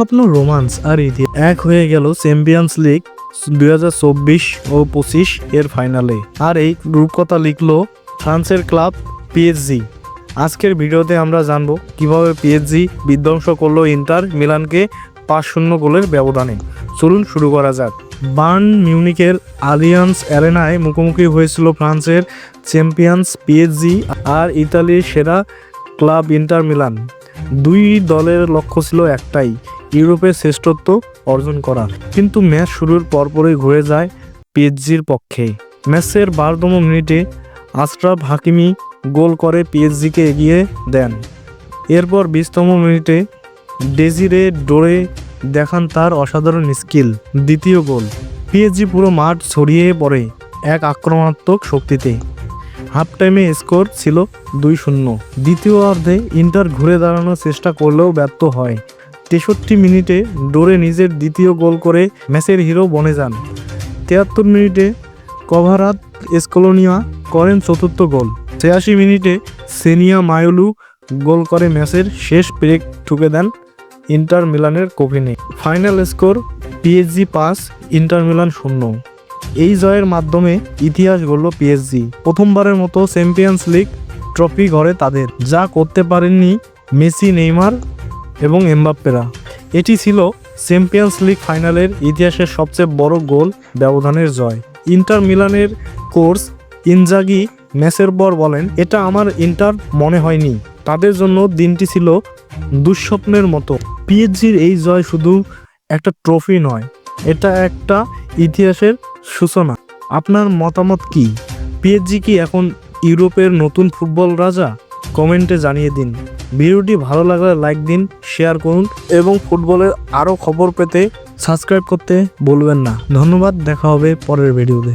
স্বপ্ন, রোমান্স আর ইতিহাস এক হয়ে গেল চ্যাম্পিয়ন্স লিগ 2024 ও 25 এর ফাইনালে। আর এই রূপকথা লিখলো ফ্রান্সের ক্লাব পিএসজি। আজকের ভিডিওতে আমরা জানবো কিভাবে পিএসজি বিধ্বংস করলো ইন্টার মিলানকে 5-0 গোলের ব্যবধানে। চলুন শুরু করা যাক। বার্ন মিউনিখের আলিয়ান্স অ্যারেনায় মুখোমুখি হয়েছিল ফ্রান্সের চ্যাম্পিয়ন্স পিএসজি আর ইতালির সেরা ক্লাব ইন্টার মিলান। দুই দলের লক্ষ্য ছিল একটাই, ইউরোপের শ্রেষ্ঠত্ব অর্জন করা। কিন্তু ম্যাচ শুরুর পরপরই ঘুরে যায় পিএসজির পক্ষে। ম্যাচের 12তম মিনিটে আশরাফ হাকিমি গোল করে পিএসজিকে এগিয়ে দেন। এরপর 20তম মিনিটে ডেজিরে ডোরে দেখান তার অসাধারণ স্কিল, দ্বিতীয় গোল। পিএসজি পুরো মাঠ ছড়িয়ে পড়ে এক আক্রমণাত্মক শক্তিতে। হাফ টাইমে স্কোর ছিল 2-0। দ্বিতীয় অর্ধে ইন্টার ঘুরে দাঁড়ানোর চেষ্টা করলেও ব্যর্থ হয়। 63 মিনিটে ডোরে নিজের দ্বিতীয় গোল করে ম্যাচের হিরো বনে যান। 73 মিনিটে কভারাত এসকোলোনিয়া করেন চতুর্থ গোল। 86 মিনিটে সেনিয়া মায়োলু গোল করে ম্যাচের শেষ ব্রেক ঠুকে দেন ইন্টার মিলানের কোভিনে। Final score PSG 5 Inter Milan 0। এই জয়ের মাধ্যমে ইতিহাস গড়ল পিএসজি। প্রথমবারের মতো চ্যাম্পিয়ন্স লিগ ট্রফি ঘরে তাদের, যা করতে পারেননি মেসি, নেইমার এবং এমবাপ্পেরা। এটি ছিল চ্যাম্পিয়ন্স লিগ ফাইনালের ইতিহাসের সবচেয়ে বড় গোল ব্যবধানের জয়। ইন্টার মিলানের কোচ ইনজাগি ম্যাচের পর বলেন, এটা আমার ইন্টার মনে হয়নি। তাদের জন্য দিনটি ছিল দুঃস্বপ্নের মতো। পিএসজির এই জয় শুধু একটা ট্রফি নয়, এটা একটা ইতিহাসের সূচনা। আপনার মতামত কি? পিএসজি কি এখন ইউরোপের নতুন ফুটবল রাজা? কমেন্টে জানিয়ে দিন। ভিডিওটি ভালো লাগলে লাইক দিন, শেয়ার করুন এবং ফুটবলের আরও খবর পেতে সাবস্ক্রাইব করতে ভুলবেন না। ধন্যবাদ, দেখা হবে পরের ভিডিওতে।